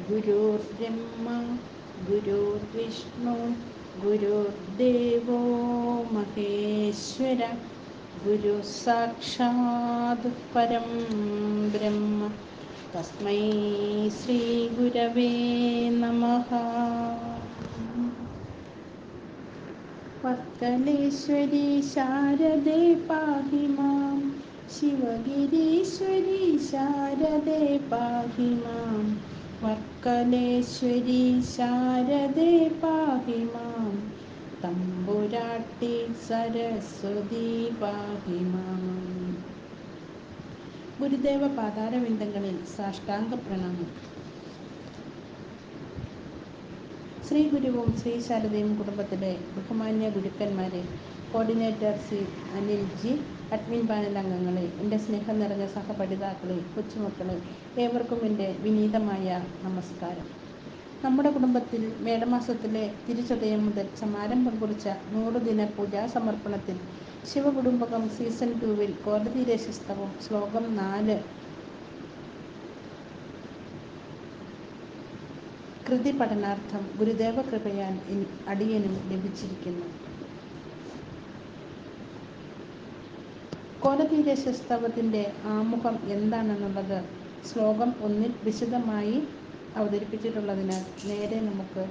ഗുരുർബ്രഹ്മ ഗുരുർവിഷ്ണു ഗുരുദേവോ മഹേശ്വര ഗുരു സാക്ഷാത് പരം ബ്രഹ്മ തസ്മൈ ശ്രീ ഗുരവേ നമഃ. വർക്കലേശ്വരി ശാരദേ പാഹി മാം, ശിവഗിരീശ്വരി ശാരദേ പാഹി മാം, വർക്കലേശ്വരി ശാരദേ പാഹി മാം, തമ്പുരാട്ടി സരസ്വതി പാഹി മാം. ഗുരുദേവ പാതാരവിന്ദങ്ങളിൽ സാഷ്ടാംഗ പ്രണാമം. ശ്രീ ഗുരുവും ശ്രീ ശാരദയും കുടുംബത്തിലെ ബഹുമാന്യ ഗുരുക്കന്മാരെ, coordinator Shri Anilji, admin panel അംഗങ്ങളെ, എൻ്റെ സ്നേഹം നിറഞ്ഞ സഹപഠിതാക്കളെ, കൊച്ചുമക്കളെ, ഏവർക്കും എൻ്റെ വിനീതമായ നമസ്കാരം. നമ്മുടെ കുടുംബത്തിൽ മേടമാസത്തിലെ തിരുചതയം മുതൽ സമാരംഭം കുറിച്ച 100 ദിന പൂജാ സമർപ്പണത്തിൽ ശിവകുടുംബകം സീസൺ 2-വിൽ കോലതീരശസ്തവം ശ്ലോകം 4 കൃതി പഠനാർത്ഥം ഗുരുദേവ കൃപയാൽ അടിയനും ലഭിച്ചിരിക്കുന്നു. കോലതീരശസ്തവത്തിൻ്റെ ആമുഖം എന്താണെന്നുള്ളത് ശ്ലോകം 1-ൽ വിശദമായി അവതരിപ്പിച്ചിട്ടുള്ളതിനാൽ നേരെ നമുക്ക്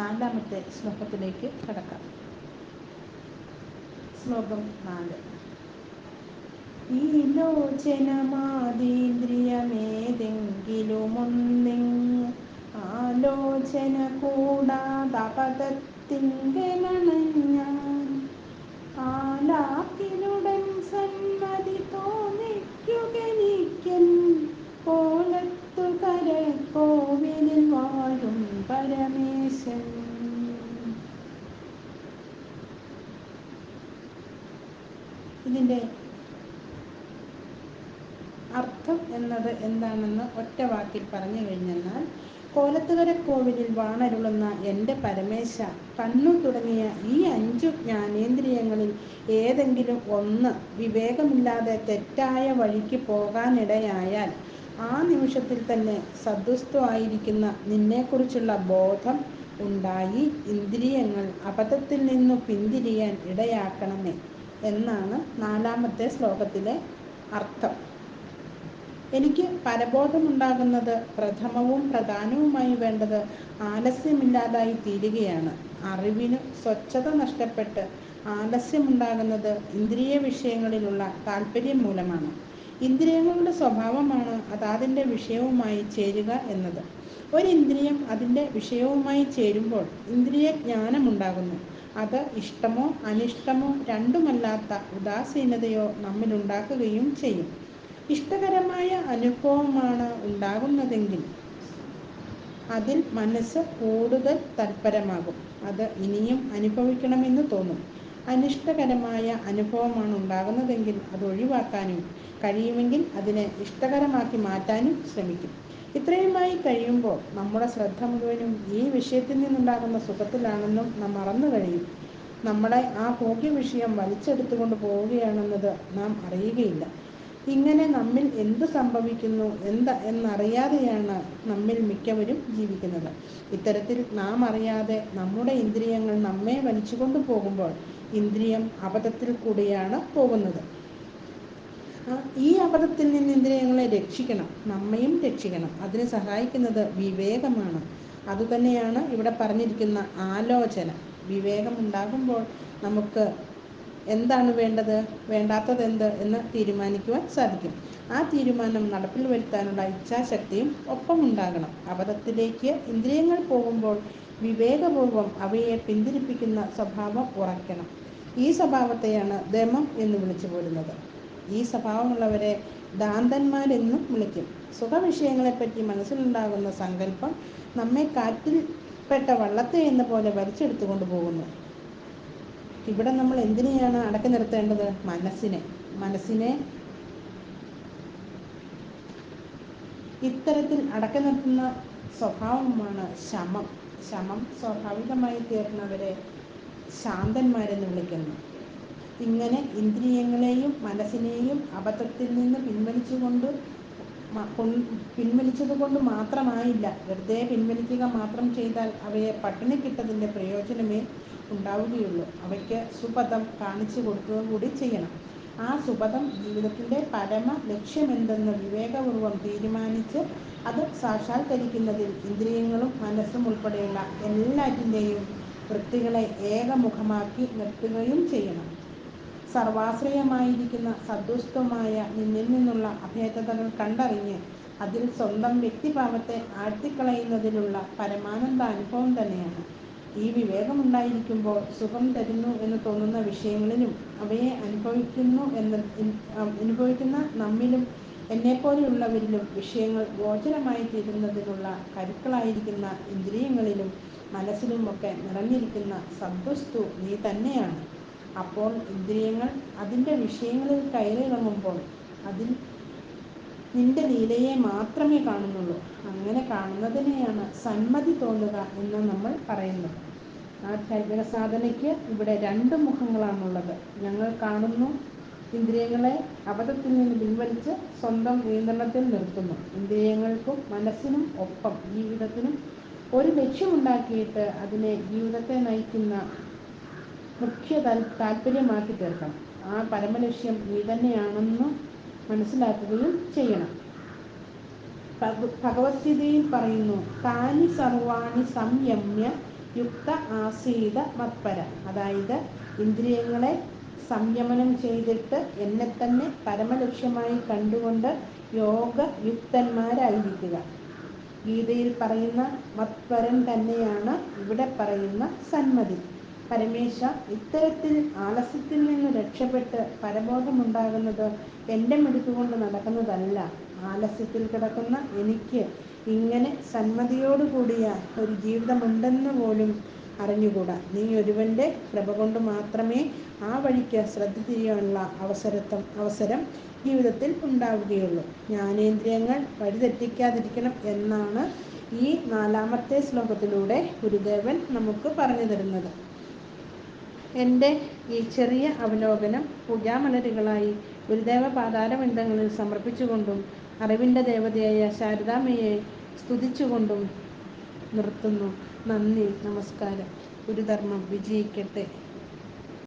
4-ാമത്തെ ശ്ലോകത്തിലേക്ക് കടക്കാം. ശ്ലോകം 4. ഈ ലോചനമാതീന്ദ്രിയമേതെങ്കിലുമൊന്നിങ് ആലോചന കൂടാതപദത്തിങ്കലണഞ്ഞാൻ ആലാക്കിനുടൻ സന്മതി തോന്നിക്കുകനിക്കൻ കോലത്തുകര കോവിലിൽ വാഴും പരമേശൻ. ഇതിൻ്റെ അർത്ഥം എന്നത് എന്താണെന്ന് ഒറ്റ വാക്കിൽ പറഞ്ഞു കഴിഞ്ഞെന്നാൽ, കോലത്തുകര കോവിലിൽ വാണരുളുന്ന എൻ്റെ പരമേശ, കണ്ണു തുടങ്ങിയ ഈ 5 ജ്ഞാനേന്ദ്രിയങ്ങളിൽ ഏതെങ്കിലും ഒന്ന് വിവേകമില്ലാതെ തെറ്റായ വഴിക്ക് പോകാനിടയായാൽ ആ നിമിഷത്തിൽ തന്നെ സദ്വസ്തു ആയിരിക്കുന്ന നിന്നെക്കുറിച്ചുള്ള ബോധം ഉണ്ടായി ഇന്ദ്രിയങ്ങൾ അബദ്ധത്തിൽ നിന്നു പിന്തിരിയാൻ ഇടയാക്കണമേ എന്നാണ് 4-ാമത്തെ ശ്ലോകത്തിലെ അർത്ഥം. എനിക്ക് പരബോധമുണ്ടാകുന്നത് പ്രഥമവും പ്രധാനവുമായി വേണ്ടത് ആലസ്യമില്ലാതായി തീരുകയാണ്. അറിവിന് സ്വച്ഛത നഷ്ടപ്പെട്ട് ആലസ്യമുണ്ടാകുന്നത് ഇന്ദ്രിയ വിഷയങ്ങളിലുള്ള താല്പര്യം മൂലമാണ്. ഇന്ദ്രിയങ്ങളുടെ സ്വഭാവമാണ് അതാതിൻ്റെ വിഷയവുമായി ചേരുക എന്നത്. ഒരിന്ദ്രിയം അതിൻ്റെ വിഷയവുമായി ചേരുമ്പോൾ ഇന്ദ്രിയ ജ്ഞാനമുണ്ടാകുന്നു. അത് ഇഷ്ടമോ അനിഷ്ടമോ രണ്ടുമല്ലാത്ത ഉദാസീനതയോ നമ്മിലുണ്ടാക്കുകയും ചെയ്യും. ഇഷ്ടകരമായ അനുഭവമാണ് ഉണ്ടാകുന്നതെങ്കിൽ അതിൽ മനസ്സ് കൂടുതൽ തൽപരമാകും. അത് ഇനിയും അനുഭവിക്കണമെന്ന് തോന്നും. അനിഷ്ടകരമായ അനുഭവമാണ് ഉണ്ടാകുന്നതെങ്കിൽ അത് ഒഴിവാക്കാനും കഴിയുമെങ്കിൽ അതിനെ ഇഷ്ടകരമാക്കി മാറ്റാനും ശ്രമിക്കും. ഇത്രയുമായി കഴിയുമ്പോൾ നമ്മുടെ ശ്രദ്ധ മുഴുവനും ഈ വിഷയത്തിൽ നിന്നുണ്ടാകുന്ന സുഖത്തിലാണെന്നും നാം മറന്നു കഴിയും. നമ്മളെ ആ ഭോഗ്യ വിഷയം വലിച്ചെടുത്തുകൊണ്ട് പോവുകയാണെന്നത് നാം അറിയുകയില്ല. ഇങ്ങനെ നമ്മിൽ എന്ത് സംഭവിക്കുന്നു എന്നറിയാതെയാണ് നമ്മിൽ മിക്കവരും ജീവിക്കുന്നത്. ഇത്തരത്തിൽ നാം അറിയാതെ നമ്മുടെ ഇന്ദ്രിയങ്ങൾ നമ്മെ വലിച്ചുകൊണ്ടു പോകുമ്പോൾ ഇന്ദ്രിയം അബദ്ധത്തിൽ കൂടിയാണ് പോകുന്നത്. ഈ അബദ്ധത്തിൽ നിന്ന് ഇന്ദ്രിയങ്ങളെ രക്ഷിക്കണം, നമ്മയും രക്ഷിക്കണം. അതിന് സഹായിക്കുന്നത് വിവേകമാണ്. അതുതന്നെയാണ് ഇവിടെ പറഞ്ഞിരിക്കുന്ന ആലോചന. വിവേകമുണ്ടാകുമ്പോൾ നമുക്ക് എന്താണ് വേണ്ടത്, വേണ്ടാത്തത് എന്ത് എന്ന് തീരുമാനിക്കുവാൻ സാധിക്കും. ആ തീരുമാനം നടപ്പിൽ വരുത്താനുള്ള ഇച്ഛാശക്തിയും ഒപ്പമുണ്ടാകണം. അബദ്ധത്തിലേക്ക് ഇന്ദ്രിയങ്ങൾ പോകുമ്പോൾ വിവേകപൂർവം അവയെ പിന്തിരിപ്പിക്കുന്ന സ്വഭാവം ഉറയ്ക്കണം. ഈ സ്വഭാവത്തെയാണ് ദമം എന്ന് വിളിച്ചു പോരുന്നത്. ഈ സ്വഭാവമുള്ളവരെ ദാന്തന്മാരെന്നും വിളിക്കും. സുഖവിഷയങ്ങളെപ്പറ്റി മനസ്സിലുണ്ടാകുന്ന സങ്കല്പം നമ്മെ കാറ്റിൽപ്പെട്ട വള്ളത്തെ എന്ന പോലെ വലിച്ചെടുത്തുകൊണ്ട് പോകുന്നു. ഇവിടെ നമ്മൾ എന്തിനെയാണ് അടക്കി നിർത്തേണ്ടത്? മനസ്സിനെ ഇത്തരത്തിൽ അടക്കി നിർത്തുന്ന സ്വഭാവമാണ് ശമം. സ്വാഭാവികമായി തീർന്നവരെ ശാന്തന്മാരെന്ന് വിളിക്കുന്നു. ഇങ്ങനെ ഇന്ദ്രിയങ്ങളെയും മനസ്സിനെയും അബദ്ധത്തിൽ നിന്ന് പിൻവലിച്ചുകൊണ്ട് പിൻവലിച്ചത് കൊണ്ട് മാത്രമായില്ല. വെറുതെ പിൻവലിക്കുക മാത്രം ചെയ്താൽ അവയെ പട്ടിണിക്കിട്ടതിൻ്റെ പ്രയോജനമേ ഉണ്ടാവുകയുള്ളൂ. അവയ്ക്ക് സുപഥം കാണിച്ചു കൊടുക്കുക കൂടി ചെയ്യണം. ആ സുപഥം ജീവിതത്തിൻ്റെ പരമ ലക്ഷ്യമെന്തെന്ന് വിവേകപൂർവം തീരുമാനിച്ച് അത് സാക്ഷാത്കരിക്കുന്നതിൽ ഇന്ദ്രിയങ്ങളും മനസ്സും ഉൾപ്പെടെയുള്ള എല്ലാറ്റിൻ്റെയും വൃത്തികളെ ഏകമുഖമാക്കി നിർത്തുകയും ചെയ്യണം. സർവാശ്രയമായിരിക്കുന്ന സദ്വസ്തുവായ നിന്നിൽ നിന്നുള്ള അഭേദതകൾ കണ്ടറിഞ്ഞ് അതിൽ സ്വന്തം വ്യക്തിഭാവത്തെ ആഴ്ത്തിക്കളയുന്നതിലുള്ള പരമാനന്ദാനുഭവം തന്നെയാണ്. ഈ വിവേകമുണ്ടായിരിക്കുമ്പോൾ സുഖം തരുന്നു എന്ന് തോന്നുന്ന വിഷയങ്ങളിലും അവയെ അനുഭവിക്കുന്ന നമ്മിലും എന്നെപ്പോലെയുള്ളവരിലും വിഷയങ്ങൾ ഗോചരമായി തീരുന്നതിനുള്ള കരുക്കളായിരിക്കുന്ന ഇന്ദ്രിയങ്ങളിലും മനസ്സിലുമൊക്കെ നിറഞ്ഞിരിക്കുന്ന സദ്വസ്തു നീ തന്നെയാണ്. അപ്പോൾ ഇന്ദ്രിയങ്ങൾ അതിൻ്റെ വിഷയങ്ങളിൽ കയറിയിറങ്ങുമ്പോൾ അതിൽ നിന്റെ ലീലയെ മാത്രമേ കാണുന്നുള്ളൂ. അങ്ങനെ കാണുന്നതിനെയാണ് സന്മതി തോന്നുക എന്ന് നമ്മൾ പറയുന്നത്. ആധ്യാത്മിക സാധനയ്ക്ക് ഇവിടെ 2 മുഖങ്ങളാണുള്ളത്. ഞങ്ങൾ കാണുന്നു, ഇന്ദ്രിയങ്ങളെ അബദ്ധത്തിൽ നിന്ന് പിൻവലിച്ച് സ്വന്തം നിയന്ത്രണത്തിൽ നിർത്തുന്നു. ഇന്ദ്രിയങ്ങൾക്കും മനസ്സിനും ഒപ്പം ജീവിതത്തിനും ഒരു ലക്ഷ്യമുണ്ടാക്കിയിട്ട് അതിനെ ജീവിതത്തെ നയിക്കുന്ന മുഖ്യ താല്പര്യമാക്കി തീർക്കണം. ആ പരമലക്ഷ്യം നീ തന്നെയാണെന്ന് മനസ്സിലാക്കുകയും ചെയ്യണം. ഭഗവത്ഗീതയിൽ പറയുന്നു, താനി സർവാണി സംയമ്യ യുക്ത ആസീത മത്പര. അതായത് ഇന്ദ്രിയങ്ങളെ സംയമനം ചെയ്തിട്ട് എന്നെ തന്നെ പരമലക്ഷ്യമായി കണ്ടുകൊണ്ട് യോഗയുക്തന്മാരായിരിക്കുക. ഗീതയിൽ പറയുന്ന മത്പരൻ തന്നെയാണ് ഇവിടെ പറയുന്ന സന്മതി. പരമേശ, ഇത്തരത്തിൽ ആലസ്യത്തിൽ നിന്ന് രക്ഷപ്പെട്ട് പരബോധമുണ്ടാകുന്നത് എൻ്റെ മിടുക്കുകൊണ്ട് നടക്കുന്നതല്ല. ആലസ്യത്തിൽ കിടക്കുന്ന എനിക്ക് ഇങ്ങനെ സന്മതിയോടുകൂടിയ ഒരു ജീവിതമുണ്ടെന്ന് പോലും അറിഞ്ഞുകൂടാ. നീ ഒരുവൻ്റെ കൃപ കൊണ്ട് മാത്രമേ ആ വഴിക്ക് ശ്രദ്ധ തിരിയാനുള്ള അവസരം ജീവിതത്തിൽ ഉണ്ടാവുകയുള്ളൂ. ജ്ഞാനേന്ദ്രിയങ്ങൾ വഴിതെറ്റിക്കാതിരിക്കണം എന്നാണ് ഈ 4-ാമത്തെ ശ്ലോകത്തിലൂടെ ഗുരുദേവൻ നമുക്ക് പറഞ്ഞു തരുന്നത്. എൻ്റെ ഈ ചെറിയ അവലോകനം പൂജാമലരുകളായി ഗുരുദേവ പാതാരവിന്ദങ്ങളിൽ സമർപ്പിച്ചുകൊണ്ടും അറിവിൻ്റെ ദേവതയായ ശാരദാമ്മയെ സ്തുതിച്ചുകൊണ്ടും നിർത്തുന്നു. നന്ദി, നമസ്കാരം. ഗുരുധർമ്മം വിജയിക്കട്ടെ.